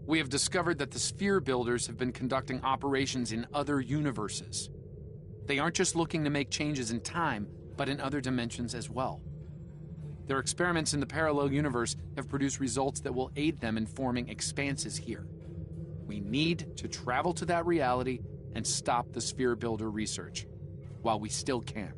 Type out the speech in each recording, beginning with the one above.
We have discovered that the sphere builders have been conducting operations in other universes. They aren't just looking to make changes in time, but in other dimensions as well. Their experiments in the parallel universe have produced results that will aid them in forming expanses here. We need to travel to that reality and stop the sphere builder research, while we still can.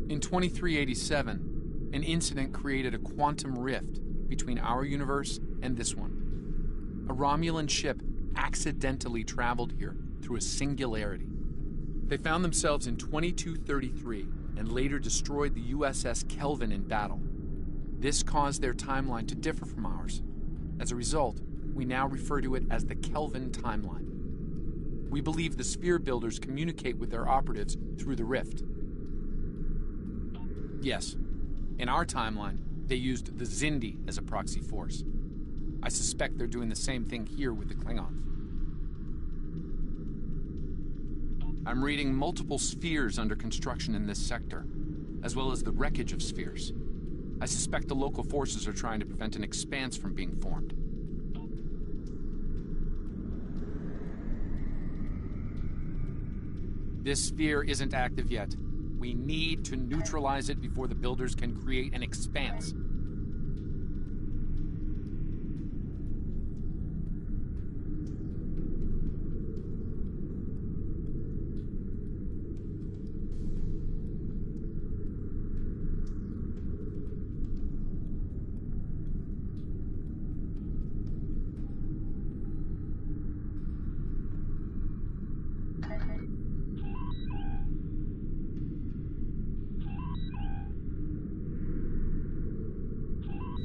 In 2387, An incident created a quantum rift between our universe and this one. A Romulan ship accidentally traveled here through a singularity. They found themselves in 2233 and later destroyed the USS Kelvin in battle. This caused their timeline to differ from ours. As a result, we now refer to it as the Kelvin timeline. We believe the sphere builders communicate with their operatives through the rift. Yes, in our timeline, they used the Xindi as a proxy force. I suspect they're doing the same thing here with the Klingons. I'm reading multiple spheres under construction in this sector, as well as the wreckage of spheres. I suspect the local forces are trying to prevent an expanse from being formed. This sphere isn't active yet. We need to neutralize it before the builders can create an expanse.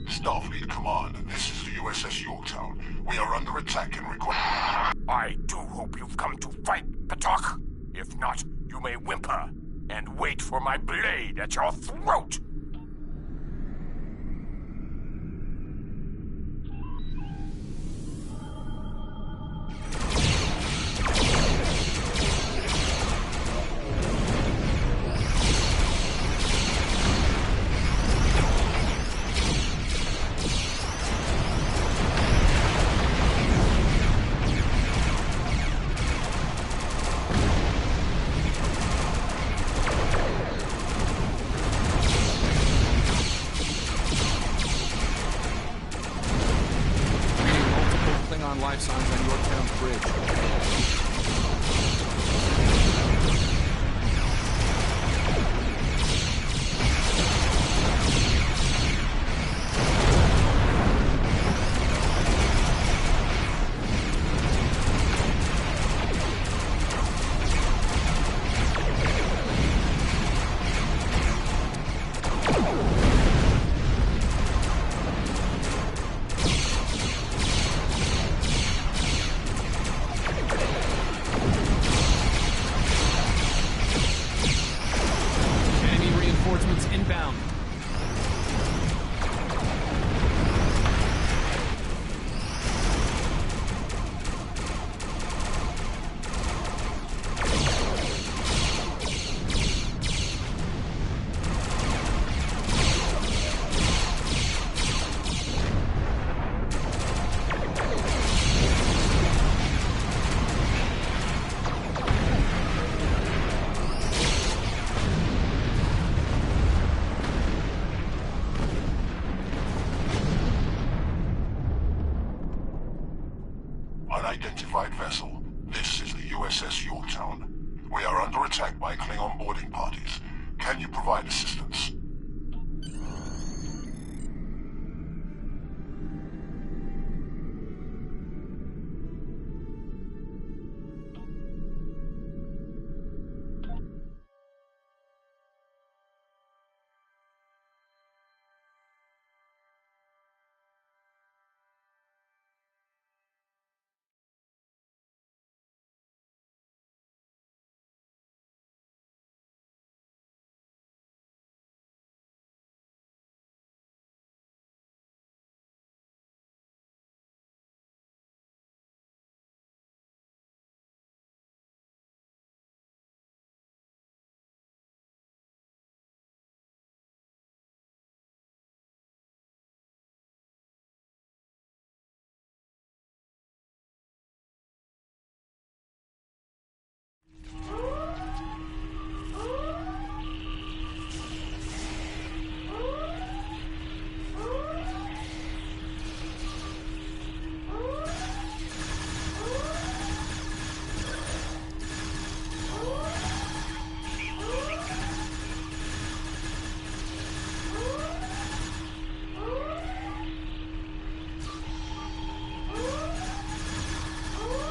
Starfleet Command, this is the USS Yorktown. We are under attack and require... I do hope you've come to fight, Patok. If not, you may whimper and wait for my blade at your throat. Life signs on Yorktown's bridge. Inbound. Unidentified vessel. This is the USS Yorktown. We are under attack by Klingon boarding parties. Can you provide assistance?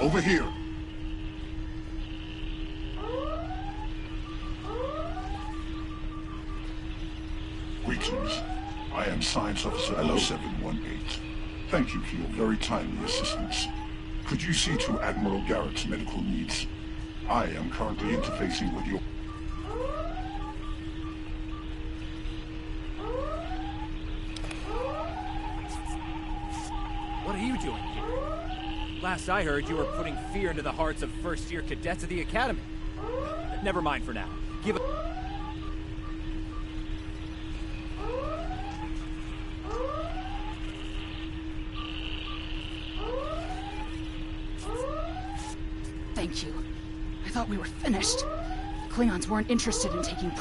Over here. Greetings. I am Science Officer 0718. Thank you for your very timely assistance. Could you see to Admiral Garrett's medical needs? I am currently interfacing with your... What are you doing here? Last I heard, you were putting fear into the hearts of first-year cadets at the Academy. Never mind for now. Give it... Thank you. I thought we were finished. Klingons weren't interested in taking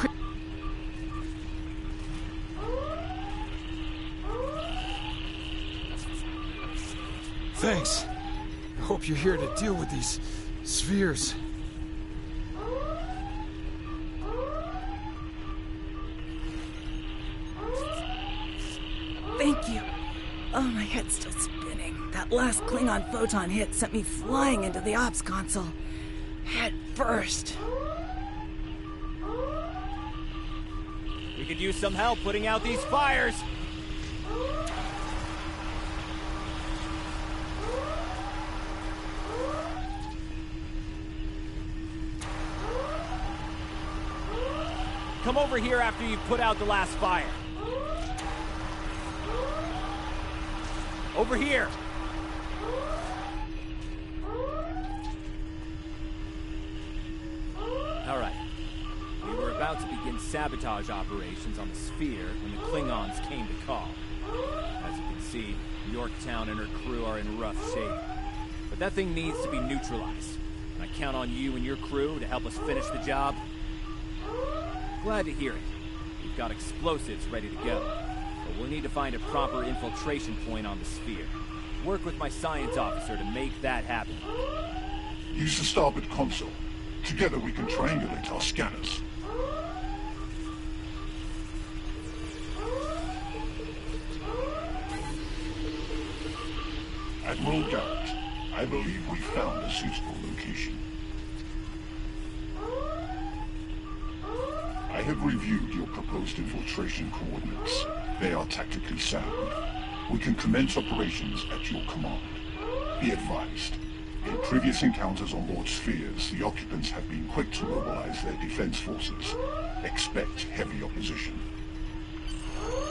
Thanks. I hope you're here to deal with these spheres. Thank you. Oh, my head's still spinning. That last Klingon photon hit sent me flying into the ops console. Head first. We could use some help putting out these fires! Come over here after you put out the last fire. Over here! Alright. We were about to begin sabotage operations on the sphere when the Klingons came to call. As you can see, Yorktown and her crew are in rough shape. But that thing needs to be neutralized. And I count on you and your crew to help us finish the job. Glad to hear it. We've got explosives ready to go. But we'll need to find a proper infiltration point on the sphere. Work with my science officer to make that happen. Use the starboard console. Together we can triangulate our scanners. Admiral Garrett, I believe we found a suitable location. I have reviewed your proposed infiltration coordinates. They are tactically sound. We can commence operations at your command. Be advised, in previous encounters on board spheres, the occupants have been quick to mobilize their defense forces. Expect heavy opposition.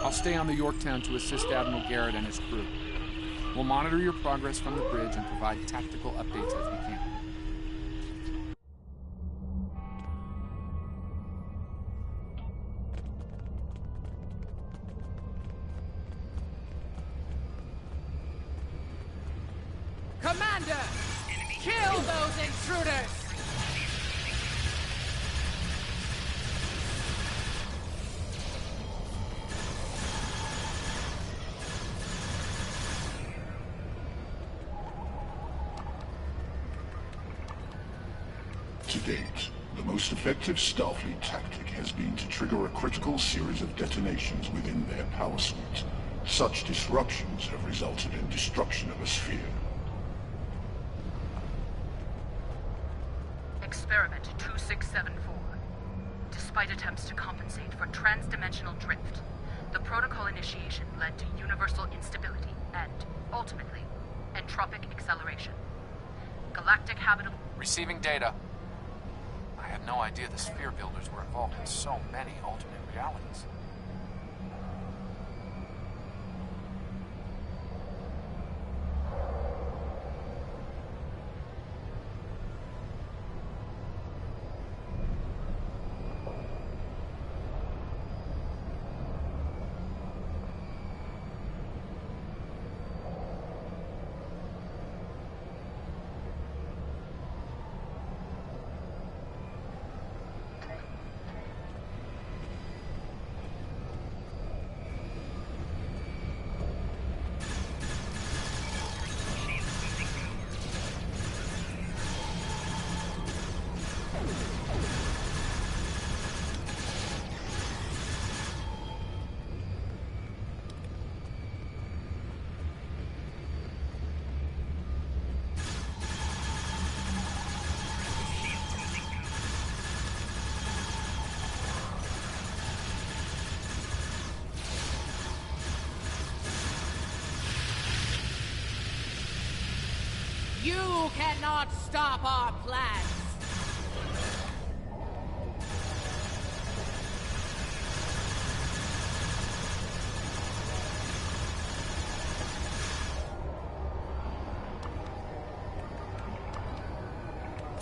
I'll stay on the Yorktown to assist Admiral Garrett and his crew. We'll monitor your progress from the bridge and provide tactical updates as we can. Commander! Kill those intruders! To date, the most effective Starfleet tactic has been to trigger a critical series of detonations within their power suite. Such disruptions have resulted in destruction of a sphere. Experiment 2674. Despite attempts to compensate for trans-dimensional drift, the protocol initiation led to universal instability and, ultimately, entropic acceleration. Galactic habitable... Receiving data. I had no idea the sphere builders were involved in so many alternate realities. You cannot stop our plans!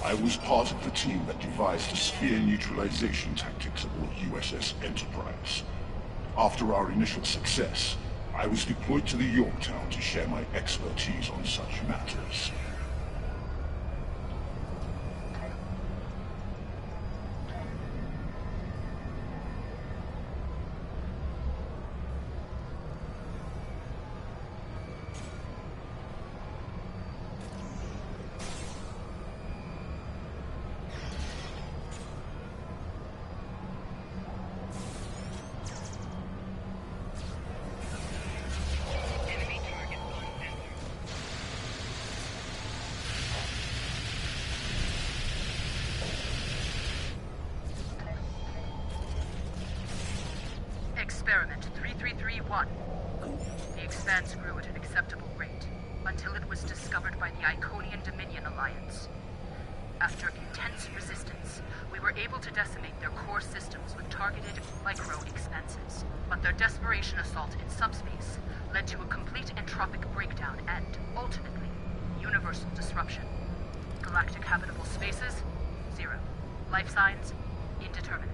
I was part of the team that devised the sphere neutralization tactics aboard USS Enterprise. After our initial success, I was deployed to the Yorktown to share my expertise on such matters. Experiment 3331. The Expanse grew at an acceptable rate, until it was discovered by the Iconian Dominion Alliance. After intense resistance, we were able to decimate their core systems with targeted micro-expanses. But their desperation assault in subspace led to a complete entropic breakdown and, ultimately, universal disruption. Galactic habitable spaces, 0. Life signs, indeterminate.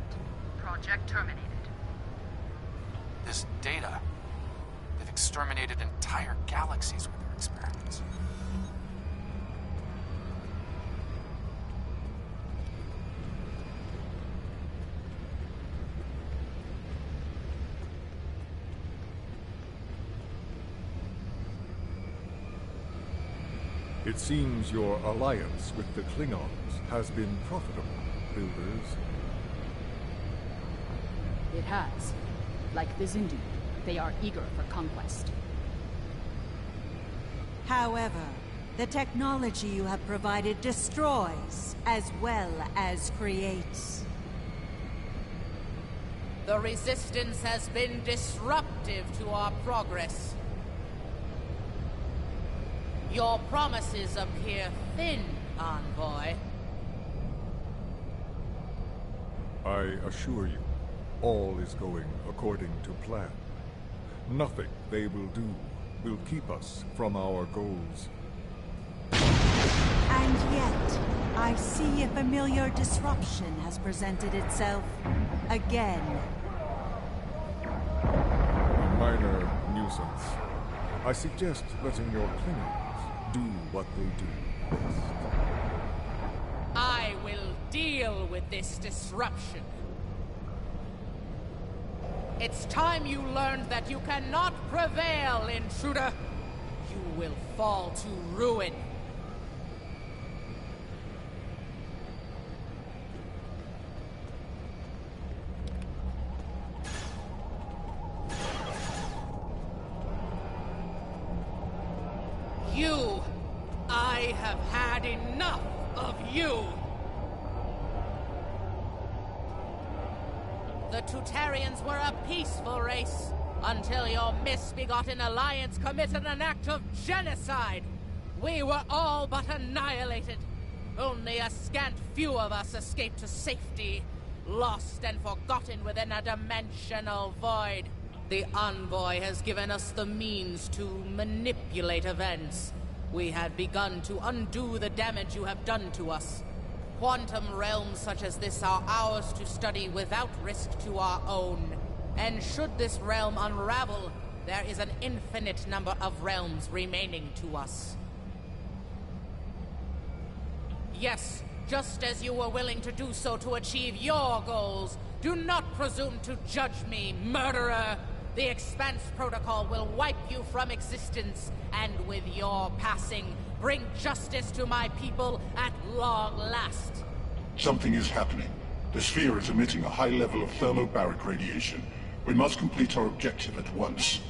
Project terminated. This data, they've exterminated entire galaxies with their experiments. It seems your alliance with the Klingons has been profitable, builders. It has. Like the Zindu, they are eager for conquest. However, the technology you have provided destroys as well as creates. The Resistance has been disruptive to our progress. Your promises appear thin, Envoy. I assure you, all is going according to plan. Nothing they will do will keep us from our goals. And yet, I see a familiar disruption has presented itself again. A minor nuisance. I suggest letting your Klingons do what they do best. I will deal with this disruption. It's time you learned that you cannot prevail, intruder. You will fall to ruin. You! I have had enough of you! The Tutarians were a peaceful race, until your misbegotten alliance committed an act of genocide. We were all but annihilated. Only a scant few of us escaped to safety, lost and forgotten within a dimensional void. The Envoy has given us the means to manipulate events. We had begun to undo the damage you have done to us. Quantum realms such as this are ours to study without risk to our own. And should this realm unravel, there is an infinite number of realms remaining to us. Yes, just as you were willing to do so to achieve your goals, do not presume to judge me, murderer! The Expanse Protocol will wipe you from existence, and with your passing, bring justice to my people at long last. Something is happening. The sphere is emitting a high level of thermobaric radiation. We must complete our objective at once.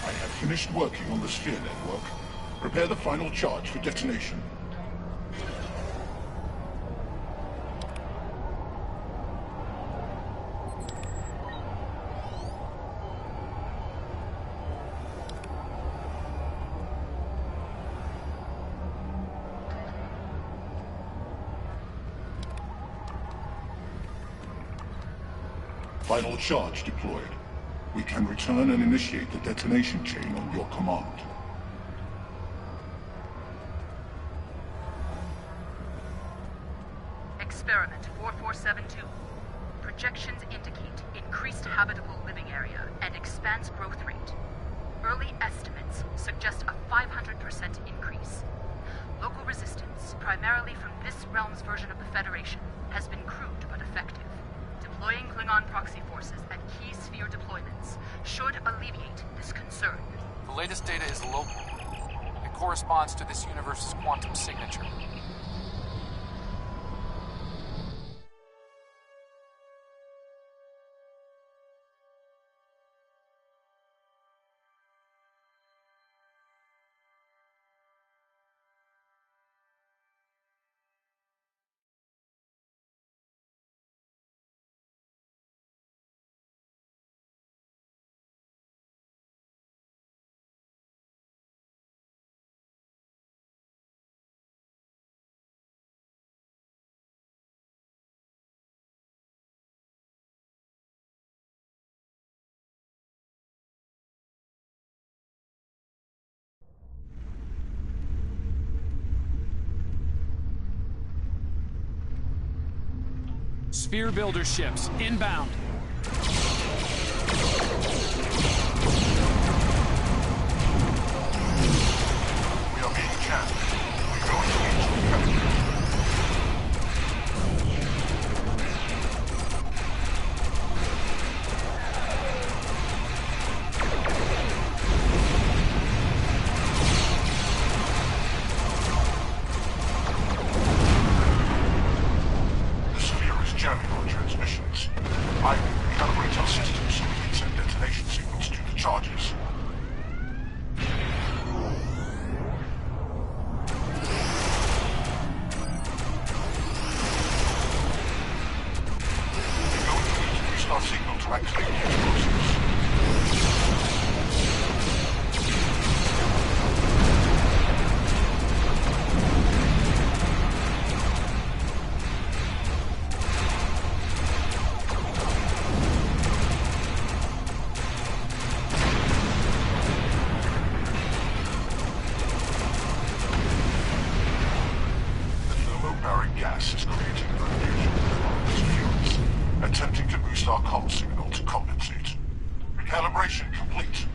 I have finished working on the sphere network. Prepare the final charge for detonation. Final charge deployed. We can return and initiate the detonation chain on your command. Experiment 4472. Projections indicate increased habitable living area and expanse growth rate. Early estimates suggest a 500% increase. Local resistance, primarily from this realm's version of the Federation, has been crude but effective. Deploying Klingon proxy forces at key sphere deployments should alleviate this concern. The latest data is local. It corresponds to this universe's quantum signature. Sphere builder ships inbound. We are being jammed. We're going to need to recover. Jamming our transmissions. I will recalibrate our systems so we can send detonation signals to the charges. We're going to need to use our signal to activate the explosives. Gas is creating an unusual fuels, attempting to boost our comm signal to compensate. Recalibration complete.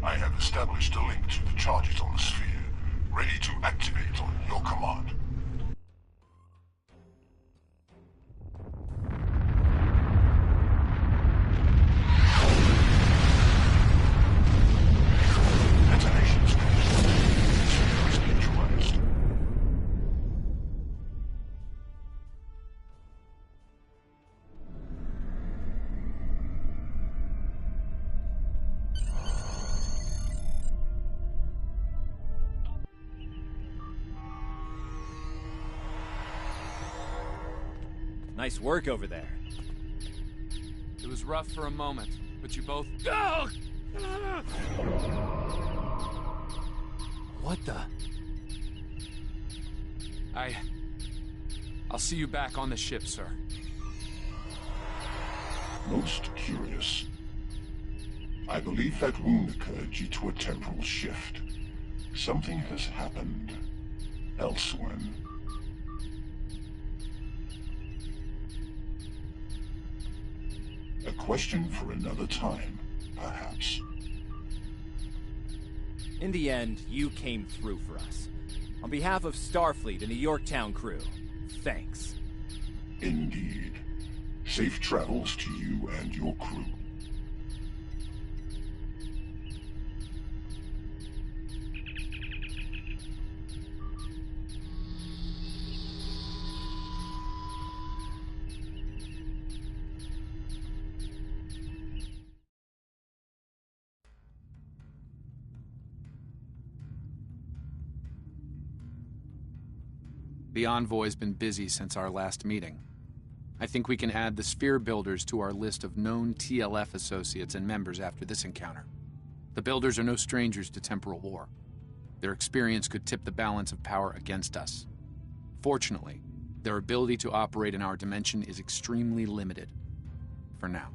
I have established a link to the charges on the sphere, ready to activate on your command. Detonation is complete. The sphere is neutralized. Nice work over there. It was rough for a moment, but you both... What the... I'll see you back on the ship, sir. Most curious. I believe that wound occurred due to a temporal shift. Something has happened elsewhere. A question for another time, perhaps. In the end, you came through for us. On behalf of Starfleet and the Yorktown crew, thanks. Indeed. Safe travels to you and your crew. The Envoy's been busy since our last meeting. I think we can add the Sphere Builders to our list of known TLF associates and members after this encounter. The Builders are no strangers to temporal war. Their experience could tip the balance of power against us. Fortunately, their ability to operate in our dimension is extremely limited. For now.